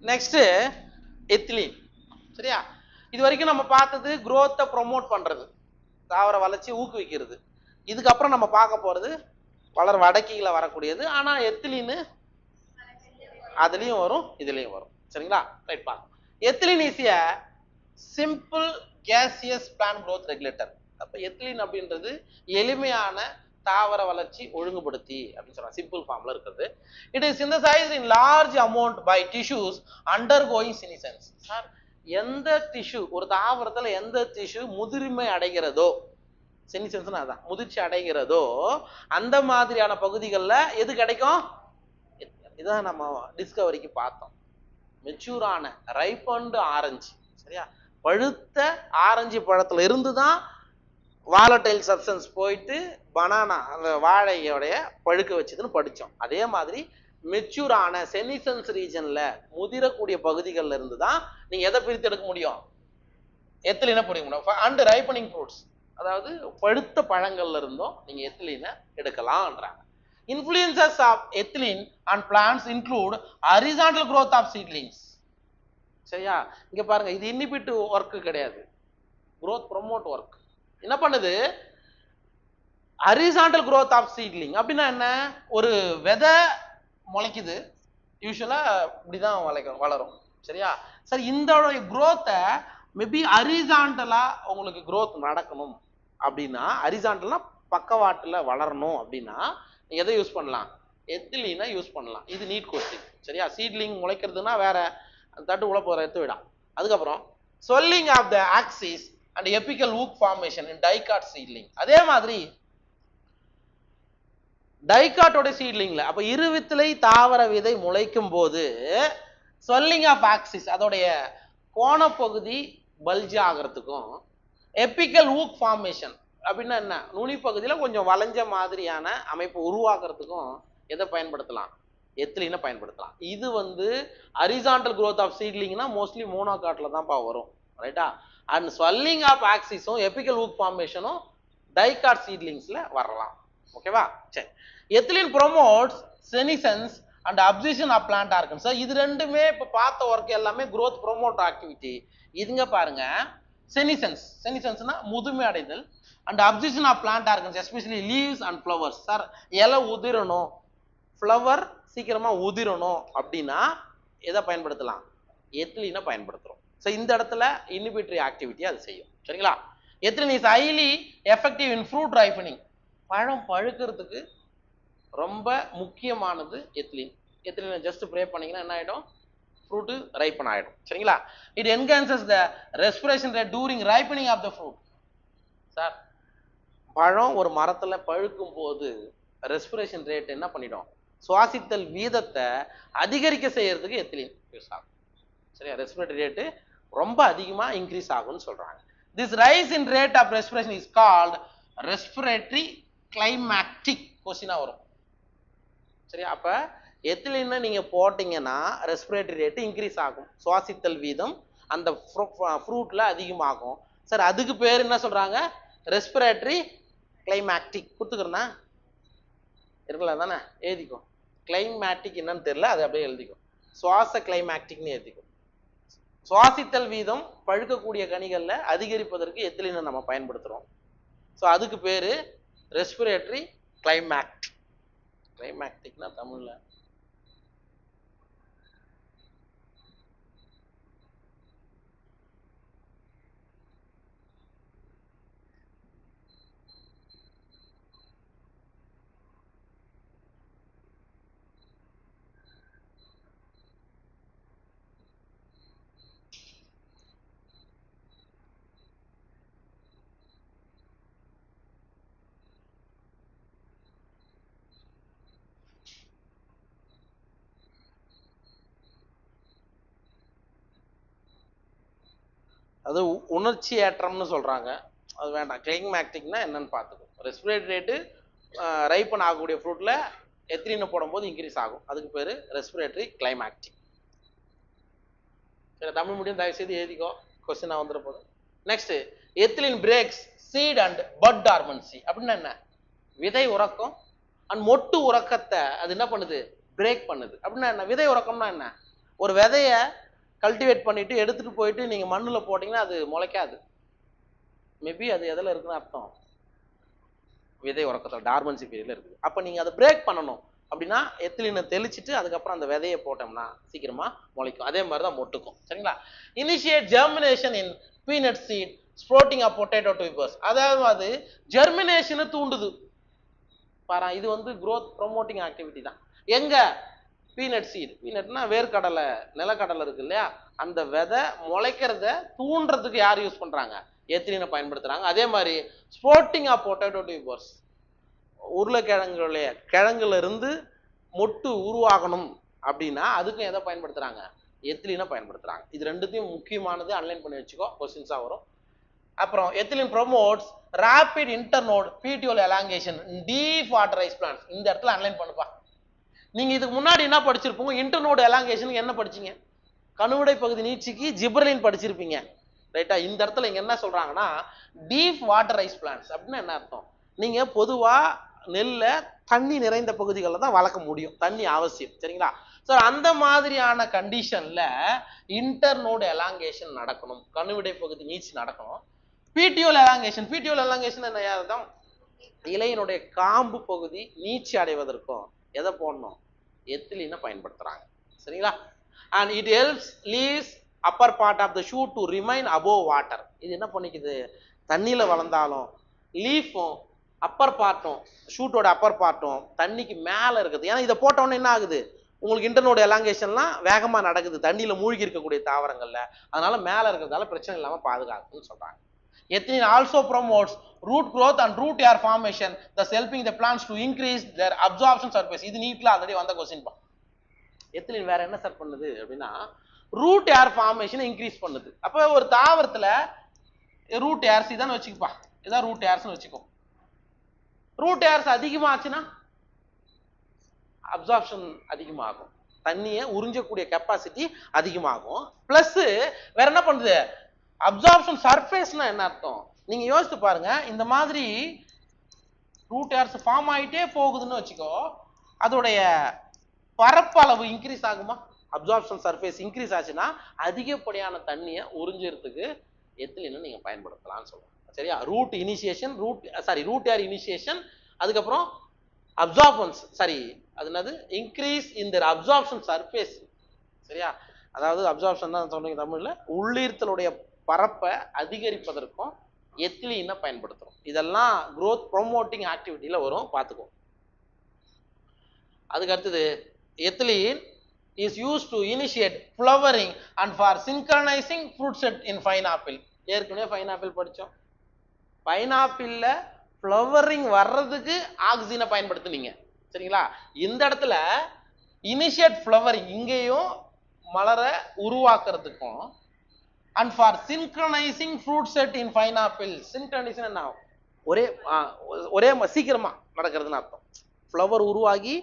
Next ethylene. சரியா, இது வரைக்கும் நம்ம பார்த்தது growth ப்ரொமோட் பண்றது, தாவர வளர்ச்சி ஊக்குவிக்கிறது. இதுக்கப்புறம் நம்ம பார்க்க போறது வளர் வடக்கில வரக்கூடியது. ஆனா எத்திலீன் அதுலயும் வரும் இதுலயும் வரும். சரிங்களா, ரைட். பார்க்கலாம். Ethylene is a simple gaseous plant growth regulator. அப்ப எத்திலீன் அப்படின்றது எளிமையான தாவர வளர்ச்சி ஒழுங்குபடுத்தி அப்படின்னு சொல்றாங்க, சிம்பிள் ஃபார்ம்ல இருக்கிறது. It is synthesized in large amount by tissues undergoing senescence. Sir, எந்த டிஷ்யூ, ஒரு தாவரத்துல எந்த டிஷ்யூ முதிர்மை அடைகிறதோ, செனிசன்ஸ்னா அதான் முதிர்ச்சி அடைகிறதோ, அந்த மாதிரியான பகுதிகளில் எது கிடைக்கும்? இதான் நம்ம டிஸ்கவரிக்கு பார்த்தோம். மெச்சூரான ரைப்பன்டு ஆரஞ்சு. சரியா, பழுத்த ஆரஞ்சு பழத்துல இருந்து தான் வாலடைல் சப்ஸ்டன்ஸ் போயிட்டு பனானா அந்த வாழையோடைய பழுக்க வச்சதுன்னு படித்தோம். அதே மாதிரி மெச்சூரான செனிசன்ஸ் ரீஜன்ல முதிரக்கூடிய பகுதிகளில் இருந்து தான் நீங்க எதை பிரித்து எடுக்க முடியும்? எத்திலீனை பிடிக்க முடியும். அண்ட் ரைப்பனிங் ஃப்ரூட்ஸ், அதாவது பழுத்த பழங்கள்ல இருந்தும் நீங்க எத்திலீனை எடுக்கலாம்ன்றாங்க. Influences of ethylene on plants include horizontal growth of seedlings. சரியா, இங்க பாருங்க, இது இன்ஹிபிட் ஒர்க் கிடையாது, growth ப்ரொமோட் ஒர்க். என்ன பண்ணுது? ஹரிசாண்டல் growth ஆஃப் சீட்லிங் அப்படின்னா என்ன? ஒரு விதை முளைக்குது, யூஸ்வலா இப்படிதான் வளரும். சரியா, சரி, இந்த growth-ஐ மேபி ஹரிசாண்டலா உங்களுக்கு growth நடக்கணும் அப்படின்னா, ஹரிசாண்டல்னா பக்கவாட்டுல வளரணும் அப்படின்னா எதை யூஸ் பண்ணலாம்? எத்திலீனை யூஸ் பண்ணலாம். இது நீட் கொஸ்டின். சரியா, சீட்லிங் முளைக்கிறதுனா வேற, தட்டு உள்ள போற எடுத்து விடா. அதுக்கப்புறம் swelling of the axis and apical hook formation in dicot seedling. அதே மாதிரி டைகாட்டோட சீட்லிங்ல, அப்ப இருவித்திலை தாவர விதை முளைக்கும் போது swelling ஆஃப் ஆக்சிஸ், அதோடைய கோணப்பகுதி பல்ஜ் ஆகிறதுக்கும், எபிக்கல் ஊக் ஃபார்மேஷன் அப்படின்னா என்ன? நுனி பகுதியில கொஞ்சம் வளைஞ்ச மாதிரியான அமைப்பு உருவாக்குறதுக்கும் எதை பயன்படுத்தலாம்? எத்திலீனை பயன்படுத்தலாம். இது ஹரிசாண்டல் growth ஆஃப் சீட்லிங்னா மோஸ்ட்லி மோனோகாட்ல தான் வரும். ரைட்டா, அண்ட் swelling ஆஃப் ஆக்சிஸும் எபிக்கல் ஊக் ஃபார்மேஷனும் டைகாட் சீட்லிங்ஸ்ல வரலாம். ஓகேவா? சரி, ethylene promotes senescence and abscission of plant organs. இது ரெண்டுமே இப்ப பார்த்த ஒர்க் எல்லாமே growth ப்ரோமோட் ஆக்டிவிட்டி. இதுங்க பாருங்க, செனிசன்ஸ்னா முதுமை அடைதல், and abscission of plant organs especially leaves and flowers. Sir, இலை உதிரணும், ஃப்ளவர் சீக்கிரமா உதிரணும் அப்படின்னா எதை பயன்படுத்தலாம்? எத்திலீனை பயன்படுத்துறோம். ஸோ இந்த இடத்துல இன்ஹிபிட்டரி ஆக்டிவிட்டி அது செய்யும். சரிங்களா, ethylene is highly effective in fruit ripening. பழம் பழுக்கிறதுக்கு ரொம்ப முக்கியமானது எத்திலீன். எத்திலீனை ஜஸ்ட் ப்ரே பண்ணீங்கன்னா என்ன ஆகிடும்? ஃப்ரூட்டு ரைப்பன் ஆகிடும். சரிங்களா, it enhances the respiration rate during ripening of the fruit. Sir, பழம் ஒரு மரத்தில் பழுக்கும் போது ரெஸ்பிரேஷன் ரேட் என்ன பண்ணிடும்? சுவாசித்தல் வீதத்தை அதிகரிக்க செய்யறதுக்கு எத்திலீன் யூஸ் ஆகும். சரியா, ரெஸ்பிரேட்டரி ரேட்டு ரொம்ப அதிகமாக இன்க்ரீஸ் ஆகும்னு சொல்றாங்க. This rise in rate of respiration is called respiratory climacteric. கொஸ்டினா வரும். சரியா, அப்ப எத்திலீனை நீங்க போட்டீங்கன்னா ரெஸ்பிரேட்டரி ரேட்டு இன்க்ரீஸ் ஆகும், சுவாசித்தல் வீதம் அந்த ஃப்ரூட்ல அதிகமாகும். சார், அதுக்கு பேர் என்ன சொல்றாங்க? ரெஸ்பிரேட்டரி கிளைமேக்டிக். கொடுத்துக்கிறேன்னா இருக்கலாம் தானே, எழுதிக்கும். கிளைமேட்டிக் என்னன்னு தெரியல, அது அப்படியே எழுதிக்கும். சுவாச கிளைமேக்டிக்னு எழுதிக்கும். சுவாசித்தல் வீதம் பழுக்கக்கூடிய கனிகள்ல அதிகரிப்பதற்கு எத்திலீனை நம்ம பயன்படுத்துறோம். ஸோ அதுக்கு பேரு ரெஸ்பிரேட்டரி கிளைமேக்ட். கிளைமேக்டிக்னா தமிழ்ல அது உணர்ச்சி ஏற்றம்னு சொல்றாங்க. அது வேண்டாம். கிளைமேக்டிக்னா என்னன்னு பார்த்துக்கோ. ரெஸ்பிரேட்டரி ரேட்டு ரைப்பன் ஆகக்கூடிய ஃப்ரூட்ல எத்திலீனை போடும்போது இன்க்ரீஸ் ஆகும், அதுக்கு பேரு ரெஸ்பிரேட்டரி கிளைமேக்டிக். சரி, தமிழ் மீடியம் தயவு செய்து எழுதிக்கோ, கொஸ்டினா வந்துட போதும். Next, ethylene breaks seed and bud dormancy. அப்படின்னா என்ன? விதை உறக்கம் அண்ட் மொட்டு உறக்கத்தை அது என்ன பண்ணுது? பிரேக் பண்ணுது. அப்படின்னா என்ன? விதை உறக்கம்னா என்ன? ஒரு விதைய கல்டிவேட் பண்ணிட்டு எடுத்துட்டு போயிட்டு நீங்க மண்ணுல போட்டீங்கன்னா அது முளைக்காது. மேபி அது எதில் இருக்குன்னு அர்த்தம், விதை உறக்கத்தில் டார்மன்சி பீரியட்ல இருக்குது. அப்ப நீங்க அதை பிரேக் பண்ணணும் அப்படின்னா எத்திலீனை தெளிச்சுட்டு அதுக்கப்புறம் அந்த விதையை போட்டோம்னா சீக்கிரமா முளைக்கும். அதே மாதிரி தான் மொட்டுக்கும். சரிங்களா? Initiate germination in peanut seed sprouting of potato tubers. அதாவது அது ஜெர்மினேஷனை தூண்டுது பாரு. இது வந்து growth ப்ரொமோட்டிங் ஆக்டிவிட்டி தான். எங்க? Peanut seat. பீனட்னா வேர்க்கடலை, நிலக்கடலை இருக்கு இல்லையா, அந்த விதை முளைக்கிறத தூண்டுறதுக்கு யார் யூஸ் பண்றாங்க? எத்திலீனை பயன்படுத்துறாங்க. அதே மாதிரி ஸ்ப்ரோட்டிங் ஆஃப் பொட்டேட்டோ டியூபர்ஸ், உருளைக்கிழங்குடைய கிழங்குல இருந்து மொட்டு உருவாகணும் அப்படின்னா அதுக்கும் எதை பயன்படுத்துறாங்க? எத்திலீனை பயன்படுத்துறாங்க. இது ரெண்டுத்தையும் முக்கியமானது, அன்லைன் பண்ணி வச்சுக்கோ, கொஸ்டின்ஸா வரும். அப்புறம் ethylene promotes rapid internode petiole elongation deep water rice plants. இந்த இடத்துல அன்லைன் பண்ணுப்பா. நீங்க இதுக்கு முன்னாடி என்ன படிச்சிருப்பீங்க? இன்டர்னோட் எலாங்கேஷன் என்ன படிச்சீங்க? கணுவிடை பகுதி நீட்சிக்கு ஜிப்ரலின் படிச்சிருப்பீங்க, ரைட்டா? இந்த இடத்துல இங்க என்ன சொல்றாங்கன்னா டீப் வாட்டரைஸ் பிளான்ஸ் அப்படின்னா என்ன அர்த்தம்? நீங்க பொதுவா நெல்ல தண்ணி நிறைந்த பகுதிகளில் தான் வளர்க்க முடியும், தண்ணி அவசியம். சரிங்களா? ஸோ அந்த மாதிரியான கண்டிஷன்ல இன்டர்னோட் எலாங்கேஷன் நடக்கணும், கணுவிடை பகுதி நீட்சி நடக்கணும். பீட்டியோல் எலாங்கேஷன், பீட்டியோல் எலாங்கேஷன் என்ன அர்த்தம்? இலையினுடைய காம்பு பகுதி நீட்சி அடைவதற்கும் எதை போடணும்? எத்திலீனை பயன்படுத்துறாங்க. சரிங்களா? and it helps leaves upper part of the shoot to remain above water. இது என்ன பண்ணிக்குது? தண்ணியில வளர்ந்தாலும் லீஃபும் அப்பர் பார்ட்டும், ஷூட்டோட அப்பர் பார்ட்டும் தண்ணிக்கு மேல இருக்குது. ஏன்னா இதை போட்ட உடனே என்ன ஆகுது? உங்களுக்கு இன்டர்னோட் எலாங்கேஷன்லாம் வேகமா நடக்குது தண்ணியில மூழ்கி இருக்கக்கூடிய தாவரங்கள்ல, அதனால மேல இருக்கிறதால பிரச்சனை இல்லாம பாதுகாக்குன்னு சொல்றாங்க. Ethylene also promotes root growth and root air formation, thus helping the plants to increase their absorption surface. இது நீட்ல ஆல்ரெடி வந்த क्वेश्चन பா. எத்திலீன் வேற என்ன சார் பண்ணுது அப்படின்னா ரூட் ஏர் ஃபார்மேஷனை இன்க்ரீஸ் பண்ணுது. அப்ப ஒரு தாவரத்துல ரூட் ஏர்ஸ் இதான் வச்சுக்கப்பா, இதான் ரூட் ஏர்ஸ்னு வச்சுக்கோ. ரூட் ஏர்ஸ் அதிகமாச்சுன்னா அப்சார்ப்ஷன் அதிகமாகும், தண்ணியை உறிஞ்சக்கூடிய கெப்பாசிட்டி அதிகமாகும். பிளஸ் வேற என்ன பண்ணுது? அப்சார்ப்ஷன் சர்ஃபேஸ்னா என்ன அர்த்தம்? நீங்க யோசித்து பாருங்க, இந்த மாதிரி ரூட் ஏர்ஸ் ஃபார்ம் ஆகிட்டே போகுதுன்னு வச்சுக்கோ, அதோடைய பரப்பளவு இன்க்ரீஸ் ஆகுமா? அப்சார்ப்ஷன் சர்ஃபேஸ் இன்க்ரீஸ் ஆச்சுன்னா அதிகப்படியான தண்ணியை உறிஞ்சிறதுக்கு எத்திலீனை நீங்க பயன்படுத்தலாம்னு சொல்றோம். சரியா? Root initiation, root hair initiation, அதுக்கப்புறம் அப்சார்பன்ஸ், அது என்னது? Increase in their absorption surface. சரியா? அதாவது அப்சார்ப்ஷன் தான் சொல்றீங்க தமிழ்ல, உள்ளீர்த்தலுடைய பரப்பை அதிகரிப்பதற்கும் எத்திலீனை பயன்படுத்துறோம். இதெல்லாம் growth ப்ரோமோட்டிங் ஆக்டிவிட்டியில வரும், பார்த்துக்கோ. அதுக்கு அடுத்தது ethylene is used to initiate flowering and for synchronizing fruit set in pineapple. ஏற்கனவே பைனாப்பிள் படிச்சோம். பைனாப்பிள்ல ஃப்ளவரிங் வர்றதுக்கு ஆக்சிஜனை பயன்படுத்துனீங்க. சரிங்களா? இந்த இடத்துல இனிஷியேட் ஃப்ளவரிங், இங்கேயும் மலரை உருவாக்குறதுக்கும் and for synchronizing fruit set in pineapple. synchronization என்ன? ஒரே சீக்கிரமா நடக்கிறதுன்னு அர்த்தம். ஃப்ளவர் உருவாகி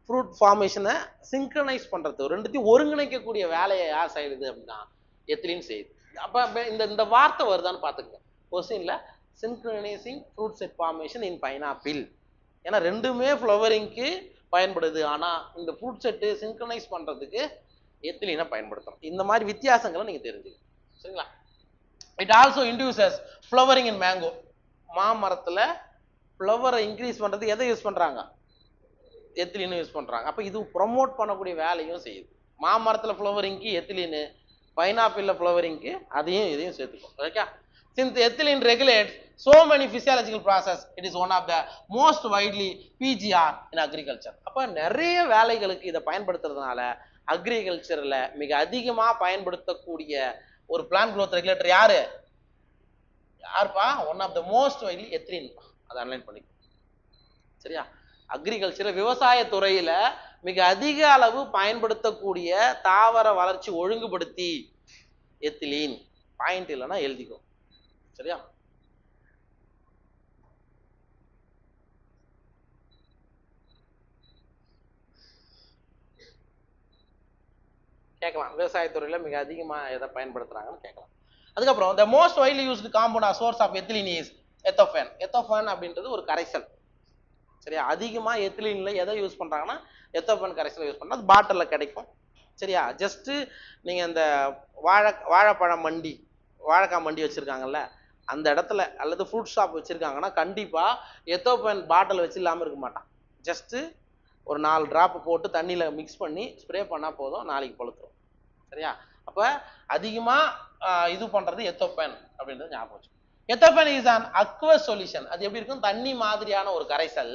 ஃப்ரூட் ஃபார்மேஷனை சிங்க்ரனைஸ் பண்றது, ரெண்டுத்தையும் ஒருங்கிணைக்கக்கூடிய வேலையை யார் செய்யுது அப்படின்னா எத்திலீன் செய்யுது. அப்ப இந்த வார்த்தை வருதான்னு பாத்துக்கங்க கொஸ்டின்ல, synchronizing fruit set formation in pineapple. ஏன்னா ரெண்டுமே ஃப்ளவரிங்க்கு பயன்படுது, ஆனா இந்த ஃப்ரூட் செட்டு சிங்க்ரனைஸ் பண்றதுக்கு எத்திலீனை பயன்படுத்துறோம். இந்த மாதிரி வித்தியாசங்களை நீங்க தெரிஞ்சுக்கணும். சரிங்களா? It also induces flowering in mango. மாமரத்துல ஃப்ளவரை இன்க்ரீஸ் பண்றது எதை யூஸ் பண்றாங்க? எத்திலீன் யூஸ் பண்றாங்க. அப்ப இது ப்ரொமோட் பண்ணக்கூடிய வேலையும் செய்யுது. மாமரத்துல ஃப்ளவரிங்க்கு எத்திலீன், பைனாப்பிள்ல ஃப்ளவரிங்க்கு அதையும் இதையும் சேர்த்துக்கும். Okay? Since ethylene regulates so many physiological process, it is one of the most widely PGR in agriculture. அப்ப நிறைய வேலைகளுக்கு இதை பயன்படுத்துறதுனால அக்ரிகல்ச்சர்ல மிக அதிகமா பயன்படுத்தக்கூடிய ஒரு பிளான்ட் growth regulator யாருப்பா? One of the most widely ethylene. அதை அனலைன் பண்ணிக்கோ. சரியா? அக்ரிகல்ச்சர், விவசாய துறையில மிக அதிக அளவு பயன்படுத்தக்கூடிய தாவர வளர்ச்சி ஒழுங்குபடுத்தி எத்திலீன். பாயிண்ட் இல்லைன்னா எழுதிக்கோ. சரியா? கேட்கலாம், விவசாயத்துறையில மிக அதிகமா எதை பயன்படுத்துறாங்கன்னு கேட்கலாம். அதுக்கப்புறம் the most widely used compound or source of ethylene is ethophen. ethophen அப்படின்றது ஒரு கரைசல். சரியா? அதிகமா எத்திலீன்ல எதை யூஸ் பண்றாங்கன்னா எத்தோபன் கரைசல் யூஸ் பண்றாங்க. அது பாட்டில்ல கிடைக்கும். சரியா? ஜஸ்ட் நீங்க இந்த வாழைப்பழம் மண்டி, வாழைக்காய் மண்டி வச்சிருக்காங்கல்ல, அந்த இடத்துல அல்லது ஃப்ரூட் ஷாப் வச்சிருக்காங்கன்னா கண்டிப்பா எத்தோபன் பாட்டில் வச்சு இல்லாம இருக்க மாட்டான். ஜஸ்ட் ஒரு 4 டிராப் போட்டு தண்ணியில மிக்ஸ் பண்ணி ஸ்ப்ரே பண்ணா போதும், நாளைக்கு பழுத்துரும். சரியா? அப்ப அதிகமா இது பண்றது எத்தோபன் அப்படின்றது ஞாபகம் வச்சு. எத்தோபன் இஸ் an aqueous solution. அது எப்படி இருக்கும்? தண்ணி மாதிரியான ஒரு கரைசல்.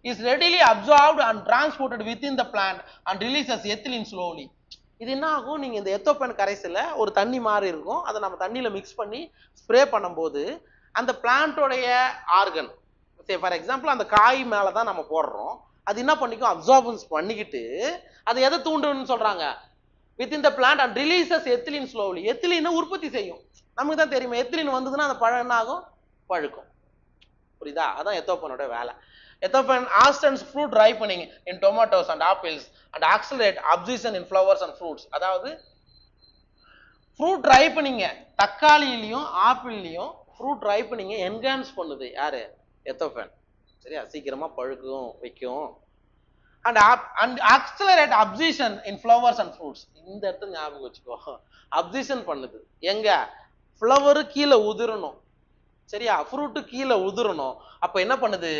is readily absorbed and transported within the plant and releases ethylene slowly. இது என்ன ஆகும்? நீங்க இந்த எத்தோபன் கரைசல ஒரு தண்ணி மாதிரி இருக்கும், அதை நம்ம தண்ணியில மிக்ஸ் பண்ணி ஸ்ப்ரே பண்ணும்போது அந்த பிளான்ட்டோடைய ஆர்கன், ஃபார் எக்ஸாம்பிள் அந்த காய் மேலதான் நம்ம போடுறோம், அது என்ன பண்ணிக்கும்? அப்சார்பன்ஸ் பண்ணிக்கிட்டு அது எதை தூண்டுன்னு சொல்றாங்க? within the plant and releases ethylene slowly. எத்திலீனை உற்பத்தி செய்யும். நமக்கு தான் தெரியுமா, எத்திலீன் வந்ததுன்னா அந்த பழம் என்ன ஆகும்? பழுக்கும். புரியுதா? அதான் எத்தோபனோட வேலை. எத்தோபன் accelerates fruit ripening in tomatoes and apples and accelerate absorption in flowers and fruits. அதாவது ஃப்ரூட் ரைப்பனிங்க தக்காளியிலையும் ஆப்பிள்லையும் ஃப்ரூட் ரைப்பனிங்க என்ஹான்ஸ் பண்ணுது யாரு? எத்தோபன். சரியா? சீக்கிரமா பழுக்கும் வைக்கும். and accelerate absorption in flowers and fruits. இந்த இடத்துல ஞாபகம் வச்சுக்கோ, அப்சர்ஷன் பண்ணுது எங்க? ஃப்ளவர் கீழே உதிரணும், சரியா? ஃப்ரூட்டு கீழே உதிரணும். அப்ப என்ன பண்ணுது?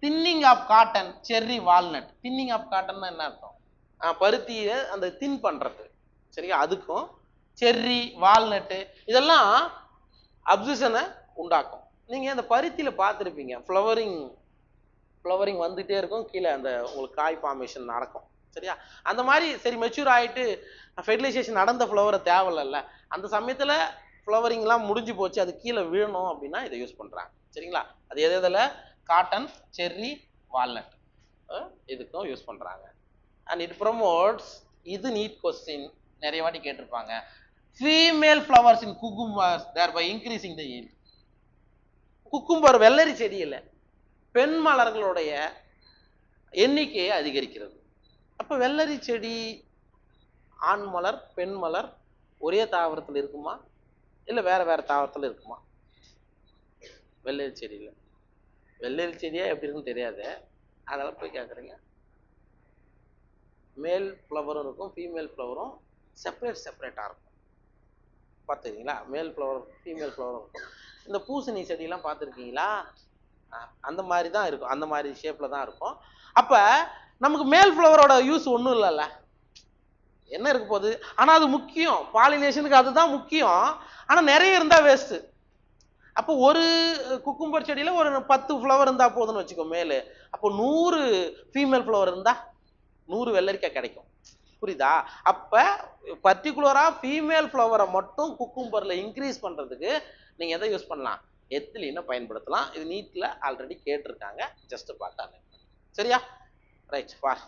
Thinning of cotton, cherry, walnut. Thinning of காட்டன்னா என்ன அர்த்தம்? பருத்தியை அந்த தின் பண்றது, சரியா? அதுக்கும் செர்ரி, வால்நட்டு இதெல்லாம் அப்சர்ஷனை உண்டாக்கும். நீங்க அந்த பருத்தியில பார்த்துருப்பீங்க, ஃப்ளவரிங் வந்துட்டே இருக்கும், கீழே அந்த உங்களுக்கு காய் ஃபார்மேஷன் நடக்கும். சரியா? அந்த மாதிரி சரி மெச்சூர் ஆகிட்டு ஃபெர்டிலைசேஷன் நடந்த ஃப்ளவரை தேவையில்ல, அந்த சமயத்தில் ஃப்ளவரிங்லாம் முடிஞ்சு போச்சு, அது கீழே விழணும் அப்படின்னா இதை யூஸ் பண்ணுறாங்க. சரிங்களா? அது எது எதில்? காட்டன், செர்ரி, வால்நட் இதுக்கும் யூஸ் பண்ணுறாங்க. அண்ட் இட் ப்ரொமோட்ஸ், இது நீட் கொஸ்டின் நிறைய வாட்டி கேட்டிருப்பாங்க, ஃபீமேல் ஃப்ளவர்ஸ் இன் குக்கும்பர்ஸ் தேர்பை இன்க்ரீசிங் த ஈல்ட். குக்கும்பர் வெள்ளரி செடியில் பெண் மலர்களுடைய எண்ணிக்கையை அதிகரிக்கிறது. அப்ப வெள்ளரி செடி ஆண் மலர் பெண் மலர் ஒரே தாவரத்தில் இருக்குமா இல்ல வேற வேற தாவரத்தில் இருக்குமா? வெள்ளரி செடியில. வெள்ளரி செடியா எப்படி இருக்குன்னு தெரியாது, அதனால போய் கேட்குறீங்க. மேல் ஃப்ளவரும் இருக்கும், ஃபீமேல் ஃப்ளவரும் செப்பரேட்டா இருக்கும். பார்த்துருக்கீங்களா? மேல் ஃப்ளவர் ஃபீமேல் ஃப்ளவரும் இருக்கும். இந்த பூசணி செடியெல்லாம் பார்த்துருக்கீங்களா? அந்த மாதிரி தான் இருக்கும், அந்த மாதிரி ஷேப்ல தான் இருக்கும். அப்ப நமக்கு மேல் ஃப்ளவரோட யூஸ் ஒன்றும் இல்லைல்ல, என்ன இருக்க போகுது? ஆனா அது முக்கியம், பாலினேஷனுக்கு அதுதான் முக்கியம். ஆனா நிறைய இருந்தா வேஸ்ட். அப்போ ஒரு குக்கும்பர் செடியில ஒரு 10 ஃப்ளவர் இருந்தா போதும்னு வச்சுக்கோ மேலு. அப்போ 100 ஃபீமேல் ஃப்ளவர் இருந்தா 100 வெள்ளரிக்காய் கிடைக்கும். புரியுதா? அப்ப பர்டிகுலரா ஃபீமேல் ஃப்ளவரை மட்டும் குக்கும்பர்ல இன்க்ரீஸ் பண்றதுக்கு நீங்க எதை யூஸ் பண்ணலாம்? எத்திலீனை பயன்படுத்தலாம். இது நீட்ல ஆல்ரெடி கேட்டிருக்காங்க, ஜஸ்ட் பார்த்தா. சரியா? ரைட், பார்.